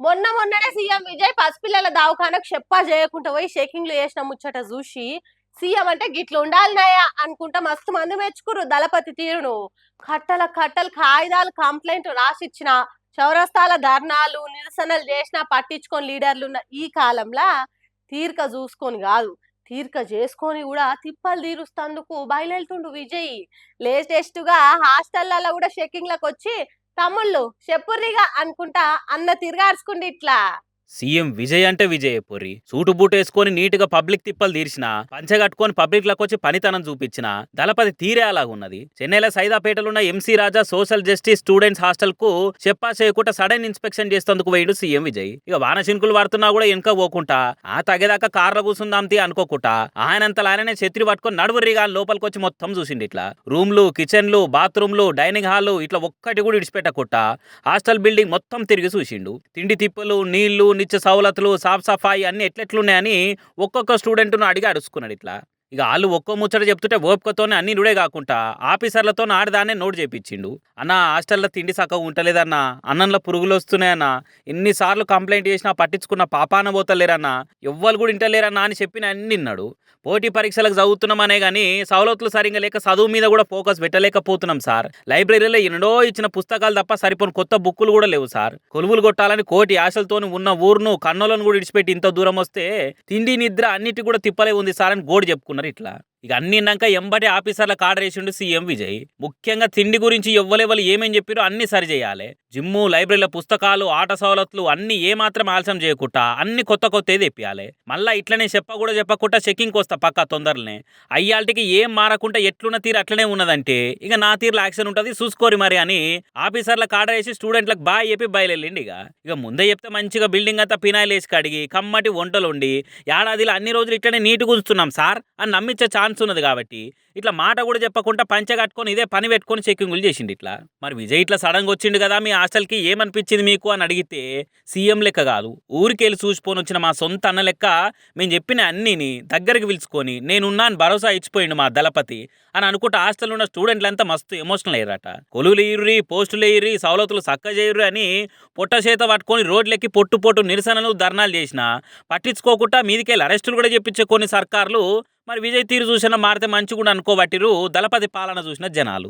మొన్ననే సీఎం విజయ్ పసిపిల్లల దవాఖానకు చెప్పా చేయకుండా పోయి షేకింగ్లు చేసిన ముచ్చట చూసి సీఎం అంటే గిట్ల ఉండాలినాయా అనుకుంటా మస్తు మంది మెచ్చుకురు దళపతి తీరును. కట్టలు కాగితాలు కంప్లైంట్ రాసిచ్చిన, చౌరస్తాల ధర్నాలు నిరసనలు చేసినా పట్టించుకొని లీడర్లున్న ఈ కాలంలో తీరిక చూసుకొని కాదు, తీరిక చేసుకొని కూడా తిప్పలు తీరుస్తందుకు బయలుతుండు విజయ్. లేటెస్ట్ గా హాస్టళ్లలో కూడా షెక్కింగ్లకు వచ్చి తమ్ముళ్ళు చెప్పుర్రిగా అనుకుంటా అన్న తిరగార్చుకుండి ఇట్లా. సీఎం విజయ్ అంటే విజయ్ పొర్రి సూటు బూట్ వేసుకొని నీట్గా పబ్లిక్ తిప్పలు తీర్చిన, పంచగట్టుకొని పబ్లిక్ లకు వచ్చి పనితనం చూపించిన దళపతి తీరే అలాగున్నది. చెన్నైలో సైదాపేటలున్న ఎంసీ రాజా సోషల్ జస్టిస్ స్టూడెంట్స్ హాస్టల్ కు చెప్పా చేయకుండా సడన్ ఇన్స్పెక్షన్ చేస్తేందుకు పోయిడు సీఎం విజయ్. ఇక వాన చినుకులు పడుతున్నా కూడా వెనక పోకుండా ఆ తగేదాకా కార్లో కూర్చుందాంతి అనుకోకుండా ఆయనంతలా ఆయననే ఛత్రి పట్టుకొని నడువురిగా లోపలికి వచ్చి మొత్తం చూసిండి. ఇట్లా రూమ్లు, కిచెన్లు, బాత్రూమ్లు, డైనింగ్ హాల్ ఇట్లా ఒక్కటి కూడా ఇడిచిపెట్టకుండా హాస్టల్ బిల్డింగ్ మొత్తం తిరిగి చూసిండు. తిండి తిప్పలు, నీళ్లు, నిత్య సౌలతులు, సాఫ్ సఫాయి అన్ని ఎట్లెట్లున్నాయని ఒక్కొక్క స్టూడెంట్ను అడిగి అడుచుకున్నాడు. ఇట్లా ఇక వాళ్ళు ఒక్కో ముచ్చట చెప్తుంటే ఓపికతోనే అన్ని నుడే కాకుండా ఆఫీసర్లతో ఆడదాన్నే నోటు చేపించిండు. అన్న హాస్టల్లో తిండి చక్కగా ఉంటలేదన్నా, అన్నంలో పురుగులు వస్తున్నాయన్నా, ఎన్నిసార్లు కంప్లైంట్ చేసినా పట్టించుకున్న పాపాన పోతలేరన్నా, ఎవ్వరు కూడా ఇంటలేరన్నా అని చెప్పిన అన్ని విన్నాడు. పోటీ పరీక్షలకు చదువుతున్నామనే కానీ సవలతులు సరిగా లేక చదువు మీద కూడా ఫోకస్ పెట్టలేకపోతున్నాం సార్. లైబ్రరీలో ఎన్నడో ఇచ్చిన పుస్తకాలు తప్ప సరిపోని కొత్త బుక్కులు కూడా లేవు సార్. కొలువులు కొట్టాలని కోటి ఆశలతోని ఉన్న ఊరును కన్నులను కూడా ఇడిచిపెట్టి ఇంత దూరం వస్తే తిండి నిద్ర అన్నిటి కూడా తిప్పలే ఉంది సార్ అని గోడు చెప్పుకున్నారు. ఇట్లా ఇక అన్ని విన్నాక ఎంబటి ఆఫీసర్లకు ఆర్డర్ వేసిండు సీఎం విజయ్. ముఖ్యంగా తిండి గురించి ఎవ్వలెవరు ఏమేం చెప్పారో అన్ని సరి చేయాలి. జిమ్ము, లైబ్రరీల పుస్తకాలు, ఆట సవలతులు అన్ని ఏమాత్రం ఆలస్యం చేయకుండా అన్ని కొత్త తెప్పియాలి. మళ్ళా ఇట్లనే కూడా చెప్పకుండా చెకింగ్కి వస్తా పక్కా తొందరనే. అయ్యాల్టికి ఏం మారకుండా ఎట్లున్న తీరు అట్లనే ఉన్నదంటే ఇక నా తీరులో యాక్షన్ ఉంటుంది చూసుకోరి మరి అని ఆఫీసర్లకు ఆర్డర్ వేసి స్టూడెంట్లకు బాయ్ చెప్పి బయలుదేరిండి. ఇక ముందే చెప్తే మంచిగా బిల్డింగ్ అంతా పినాయిల్ వేసి కడిగి కమ్మటి వంటలు వండి ఏడాదిలో అన్ని రోజులు ఇట్లనే నీట్గా ఉంచుతున్నాం సార్ అని నమ్మించే ఛాన్స్ ఉన్నది. కాబట్టి ఇట్లా మాట కూడా చెప్పకుండా పంచ కట్టుకొని ఇదే పని పెట్టుకొని చెక్కింగులు చేసిండు. ఇట్లా మరి విజయ్ ఇట్లా సడన్గా వచ్చిండు కదా, మీ హాస్టల్కి ఏమనిపించింది మీకు అని అడిగితే సీఎం లెక్క కాదు, ఊరికెళ్ళి చూసిపోని వచ్చిన మా సొంత అన్న లెక్క మేము చెప్పిన అన్నిని దగ్గరికి పిలుచుకొని నేనున్నాను భరోసా ఇచ్చిపోయిండు మా దళపతి అని అనుకుంటే హాస్టల్ ఉన్న స్టూడెంట్లంతా మస్తు ఎమోషనల్ అయ్యారట. కొలువులు ఎయ్యుర్రి, పోస్టులు ఎయ్యుర్రి, సవలతులు చక్క చేయరు అని పొట్ట చేత పట్టుకొని రోడ్లెక్కి పొట్టు నిరసనలు, ధర్నాలు చేసినా పట్టించుకోకుండా మీదికెళ్ళి అరెస్టులు కూడా చెప్పించే కొన్ని సర్కార్లు మరి విజయ్ తీరు చూసినా మారితే మంచిగా అనుకోబట్టిరు దళపతి పాలన చూసిన జనాలు.